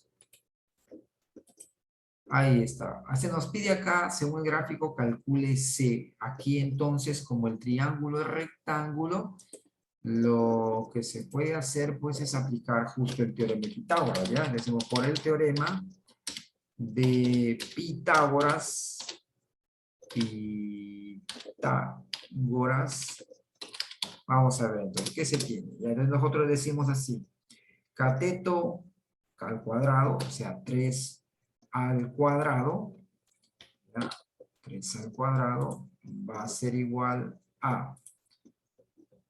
Ahí está. Se nos pide acá, según el gráfico, calcule C. Aquí entonces, como el triángulo es rectángulo, lo que se puede hacer pues es aplicar justo el teorema de Pitágoras, ¿ya? Decimos por el teorema de Pitágoras, vamos a ver entonces, ¿qué se tiene? Ya nosotros decimos así, cateto al cuadrado, o sea, 3 al cuadrado, ¿ya? 3 al cuadrado va a ser igual a,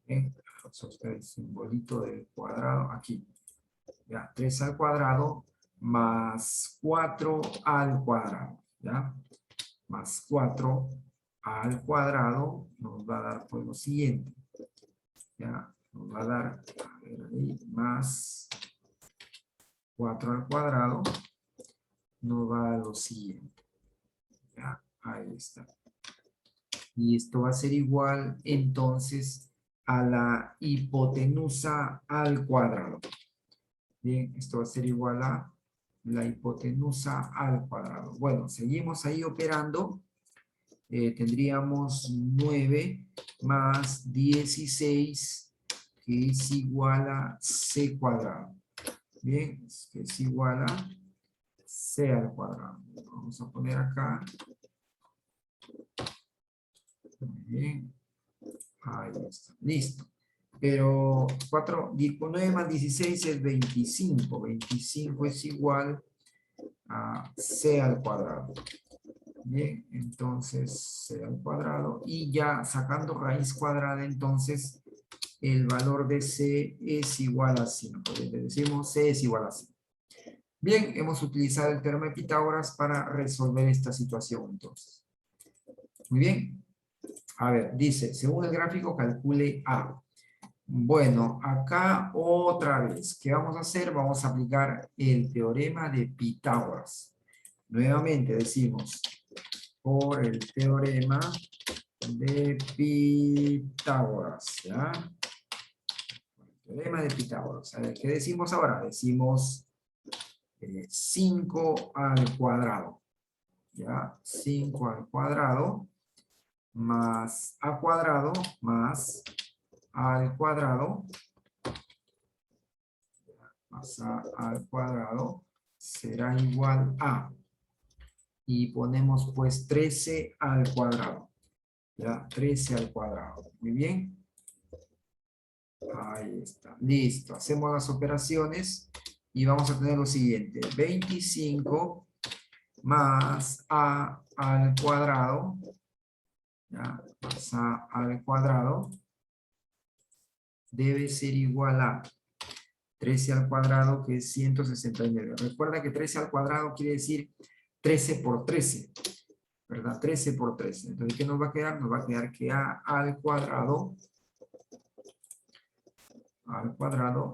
el simbolito del cuadrado aquí, ¿ya? 3 al cuadrado más 4 al cuadrado, ¿ya? Más 4 al cuadrado nos va a dar pues lo siguiente, ¿ya? Nos va a dar, a ver ahí, más 4 al cuadrado nos va a dar lo siguiente, ¿ya? Ahí está. Y esto va a ser igual entonces a la hipotenusa al cuadrado. Bien, esto va a ser igual a la hipotenusa al cuadrado. Bueno, seguimos ahí operando. Tendríamos 9 más 16, que es igual a c cuadrado. Bien, que es igual a c al cuadrado. Vamos a poner acá. Muy bien. Ahí está. Listo. Pero 9 más 16 es 25. 25 es igual a c al cuadrado. Bien, entonces c al cuadrado. Y ya sacando raíz cuadrada, entonces el valor de c es igual a 5. Le decimos c es igual a 5. Bien, hemos utilizado el teorema de Pitágoras para resolver esta situación entonces. Muy bien. A ver, dice, según el gráfico calcule A. Bueno, acá otra vez, ¿qué vamos a hacer? Vamos a aplicar el teorema de Pitágoras. Nuevamente decimos, por el teorema de Pitágoras, ¿ya? El teorema de Pitágoras. A ver, ¿qué decimos ahora? Decimos 5 al cuadrado, ¿ya? 5 al cuadrado más a cuadrado más al cuadrado más a al cuadrado será igual a, y ponemos pues 13 al cuadrado, ya, 13 al cuadrado, muy bien, ahí está, listo, hacemos las operaciones y vamos a tener lo siguiente, 25 más a al cuadrado, ya, más a al cuadrado debe ser igual a 13 al cuadrado, que es 169. Recuerda que 13 al cuadrado quiere decir 13 por 13, ¿verdad? 13 por 13. Entonces, ¿qué nos va a quedar? Nos va a quedar que a al cuadrado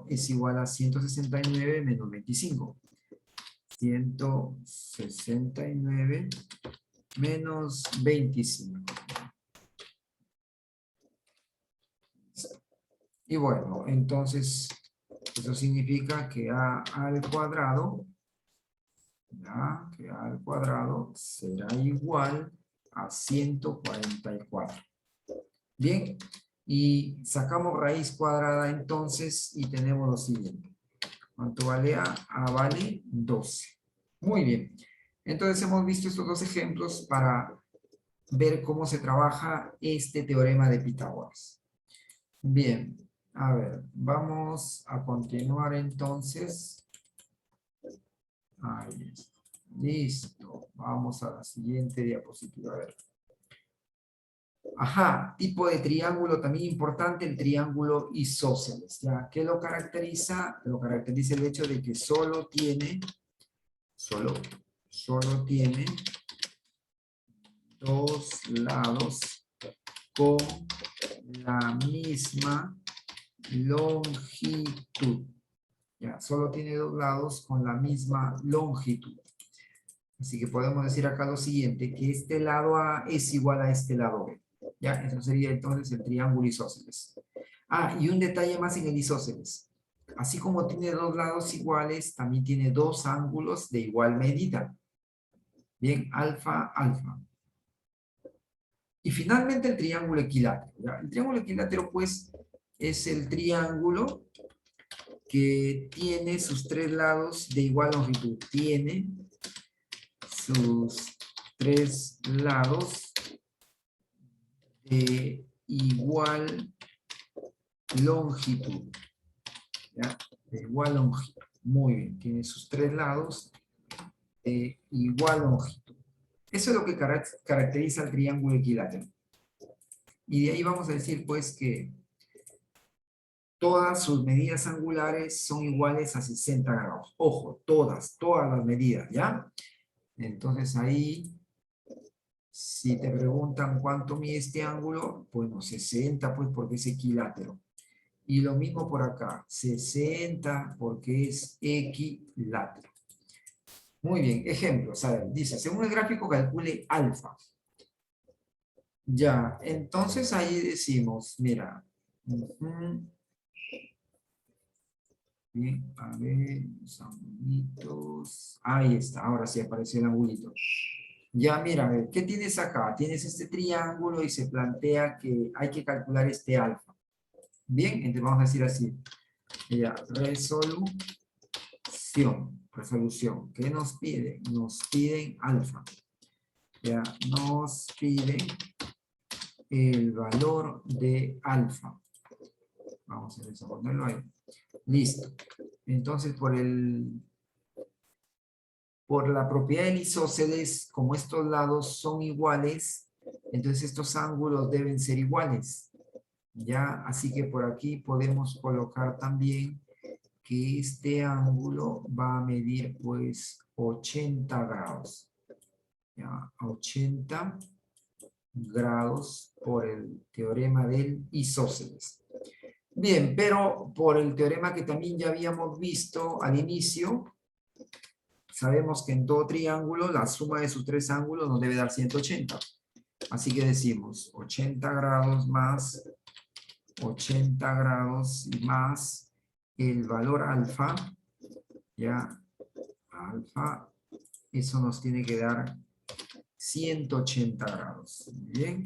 es igual a 169 menos 25. 169 menos 25. Y bueno, entonces, eso significa que a al cuadrado, ya, que a al cuadrado será igual a 144. Bien, y sacamos raíz cuadrada entonces y tenemos lo siguiente. ¿Cuánto vale a? A vale 12. Muy bien. Entonces hemos visto estos dos ejemplos para ver cómo se trabaja este teorema de Pitágoras. Bien, a ver, vamos a continuar entonces. Ahí está. Listo. Vamos a la siguiente diapositiva. A ver. Ajá, tipo de triángulo también importante, el triángulo isósceles. ¿Ya? ¿Qué lo caracteriza? Lo caracteriza el hecho de que solo tiene dos lados con la misma longitud. Ya, solo tiene dos lados con la misma longitud. Así que podemos decir acá lo siguiente, que este lado A es igual a este lado B. Ya, eso sería entonces el triángulo isósceles. Ah, y un detalle más en el isósceles. Así como tiene dos lados iguales, también tiene dos ángulos de igual medida. Bien, alfa, alfa. Y finalmente el triángulo equilátero. ¿Ya? El triángulo equilátero, pues, es el triángulo que tiene sus tres lados de igual longitud. Tiene sus tres lados de igual longitud. ¿Ya? De igual longitud. Muy bien, tiene sus tres lados de igual longitud. Eso es lo que caracteriza el triángulo equilátero. Y de ahí vamos a decir, pues, que todas sus medidas angulares son iguales a 60 grados. Ojo, todas las medidas, ¿ya? Entonces ahí, si te preguntan cuánto mide este ángulo, bueno, 60, pues, porque es equilátero. Y lo mismo por acá, 60 porque es equilátero. Muy bien, ejemplos. A ver, dice, según el gráfico calcule alfa. Ya, entonces ahí decimos, mira. Bien, a ver, un segundito. ángulos. Ahí está, ahora sí apareció el angulito. Ya, mira, a ver, ¿qué tienes acá? Tienes este triángulo y se plantea que hay que calcular este alfa. Bien, entonces vamos a decir así. Ya, resolución. ¿Qué nos piden? Nos piden alfa. Ya, nos piden el valor de alfa. Vamos a ponerlo ahí. Listo. Entonces, por la propiedad del isósceles, como estos lados son iguales, entonces estos ángulos deben ser iguales. Ya, así que por aquí podemos colocar también que este ángulo va a medir pues 80 grados. Ya, 80 grados por el teorema del isósceles. Bien, pero por el teorema que también ya habíamos visto al inicio, sabemos que en todo triángulo la suma de sus tres ángulos nos debe dar 180. Así que decimos 80 grados más 80 grados y más el valor alfa, ya, alfa, eso nos tiene que dar 180 grados. Bien,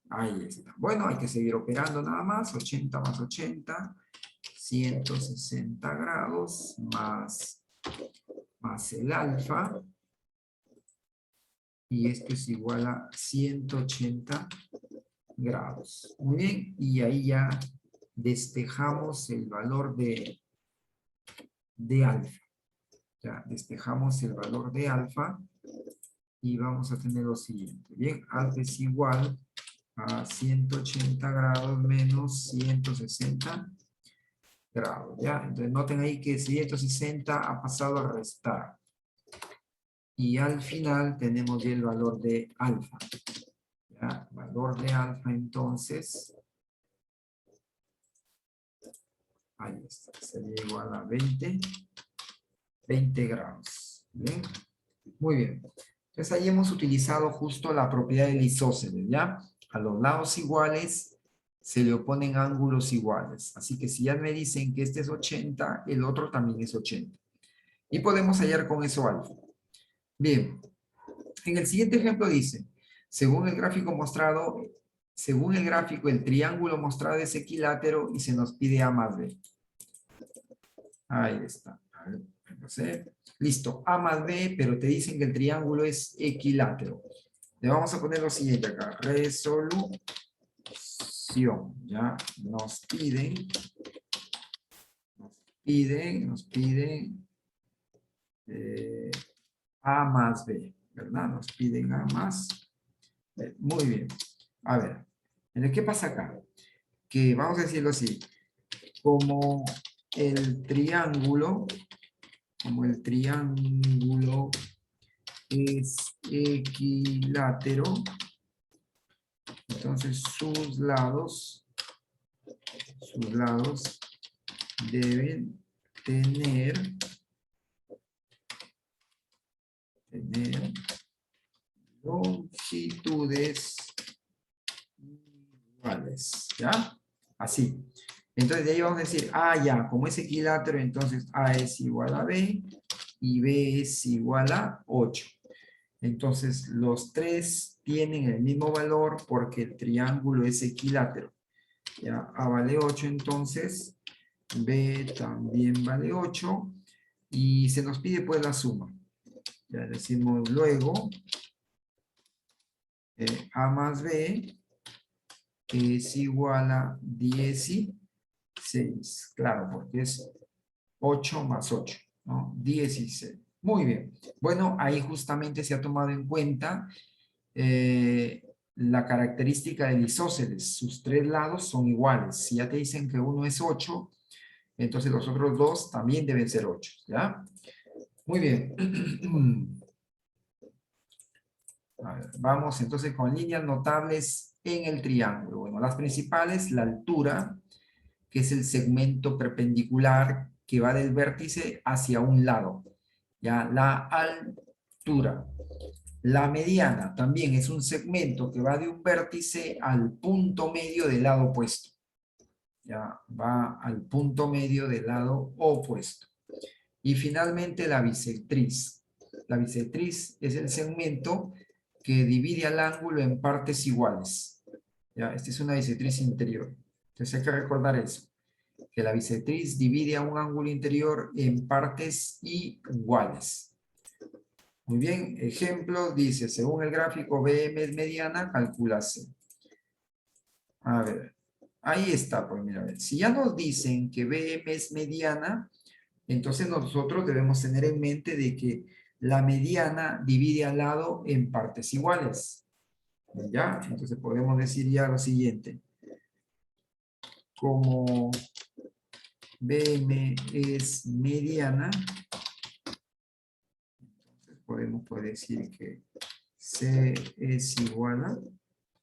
ahí está. Bueno, hay que seguir operando nada más, 80 más 80, 160 grados más el alfa, y esto es igual a 180 grados. Muy bien, y ahí ya despejamos el valor de alfa. Ya despejamos el valor de alfa y vamos a tener lo siguiente. Bien, alfa es igual a 180 grados menos 160 grados. Ya, entonces noten ahí que 160 ha pasado a restar. Y al final tenemos ya el valor de alfa. Ya, valor de alfa entonces. Ahí está, sería igual a 20 grados. Bien, muy bien. Entonces ahí hemos utilizado justo la propiedad del isósceles, ¿ya? A los lados iguales se le oponen ángulos iguales. Así que si ya me dicen que este es 80, el otro también es 80. Y podemos hallar con eso alfa. Bien, en el siguiente ejemplo dice, según el gráfico mostrado, según el gráfico, el triángulo mostrado es equilátero y se nos pide A más B. Ahí está. A ver, no sé. Listo, A más B, pero te dicen que el triángulo es equilátero. Le vamos a poner lo siguiente acá. Resolución. Ya nos piden A más B, ¿verdad? Nos piden A más B. Muy bien. A ver, ¿qué pasa acá? Que vamos a decirlo así. Como el triángulo es equilátero, entonces sus lados deben tener longitudes iguales, ¿ya? Así. Entonces de ahí vamos a decir, ya, como es equilátero, entonces A es igual a B y B es igual a 8. Entonces los tres tienen el mismo valor porque el triángulo es equilátero. Ya, A vale 8 entonces, B también vale 8 y se nos pide pues la suma. Ya decimos luego, A más B es igual a 16. Claro, porque es 8 más 8, ¿no? 16. Muy bien. Bueno, ahí justamente se ha tomado en cuenta la característica del isósceles. Sus tres lados son iguales. Si ya te dicen que uno es 8, entonces los otros dos también deben ser 8, ¿ya? Muy bien. A ver, vamos entonces con líneas notables en el triángulo. Bueno, las principales, la altura, que es el segmento perpendicular que va del vértice hacia un lado. Ya, la altura. La mediana también es un segmento que va de un vértice al punto medio del lado opuesto. Ya, va al punto medio del lado opuesto. Y finalmente la bisectriz. La bisectriz es el segmento que divide al ángulo en partes iguales. ¿Ya? Esta es una bisectriz interior. Entonces hay que recordar eso, que la bisectriz divide a un ángulo interior en partes iguales. Muy bien, ejemplo, dice, según el gráfico BM es mediana, calcula C. A ver, ahí está, pues mira, a ver, si ya nos dicen que BM es mediana, entonces nosotros debemos tener en mente de que la mediana divide al lado en partes iguales. ¿Ya? Entonces podemos decir ya lo siguiente. Como BM es mediana, entonces podemos decir que C es igual a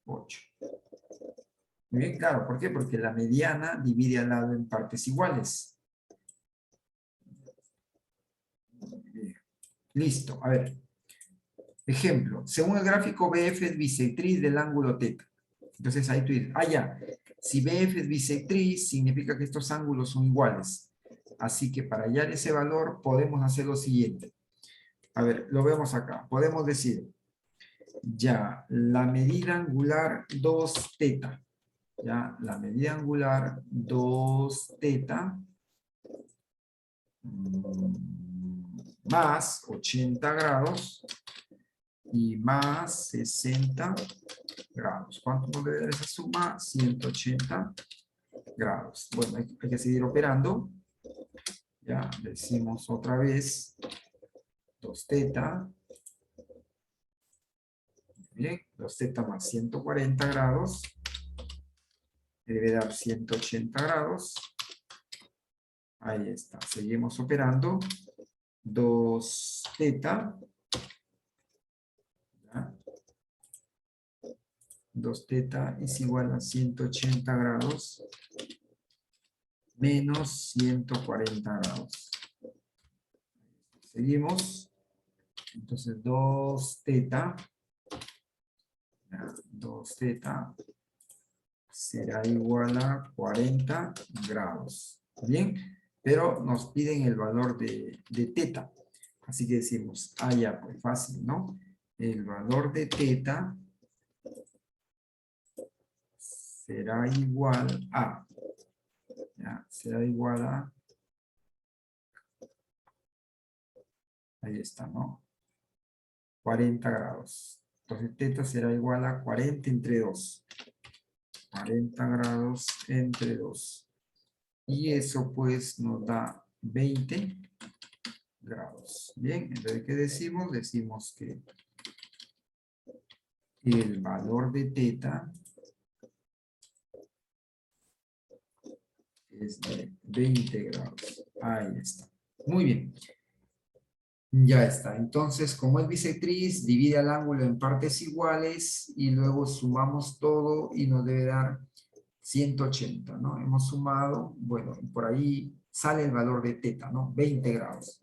8. Muy bien, claro. ¿Por qué? Porque la mediana divide al lado en partes iguales. Bien. Listo. A ver. Ejemplo. Según el gráfico, BF es bisectriz del ángulo θ. Entonces ahí tú dices, ya. Si BF es bisectriz, significa que estos ángulos son iguales. Así que para hallar ese valor podemos hacer lo siguiente. A ver, lo vemos acá. Podemos decir, ya, la medida angular 2θ. Ya, la medida angular 2θ más 80 grados y más 60 grados. ¿Cuánto nos debe dar esa suma? 180 grados. Bueno, hay que seguir operando. Ya, decimos otra vez 2θ. Bien, 2θ más 140 grados. Debe dar 180 grados. Ahí está. Seguimos operando. 2θ. 2θ es igual a 180 grados menos 140 grados. Seguimos. Entonces 2θ será igual a 40 grados. ¿Bien? Pero nos piden el valor de θ. Así que decimos, ya, pues fácil, ¿no? El valor de θ será igual a, ¿ya? Será igual a, ahí está, ¿no? 40 grados. Entonces θ será igual a 40 entre 2. 40 grados entre 2. Y eso pues nos da 20 grados. Bien, entonces ¿qué decimos? Decimos que el valor de θ es de 20 grados. Ahí está. Muy bien. Ya está. Entonces, como es bisectriz, divide el ángulo en partes iguales y luego sumamos todo y nos debe dar 180, ¿no? Hemos sumado, bueno, por ahí sale el valor de θ, ¿no? 20 grados.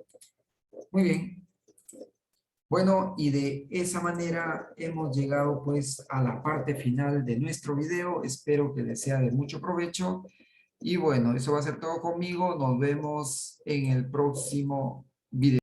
Muy bien. Bueno, y de esa manera hemos llegado pues a la parte final de nuestro video. Espero que les sea de mucho provecho. Y bueno, eso va a ser todo conmigo. Nos vemos en el próximo video.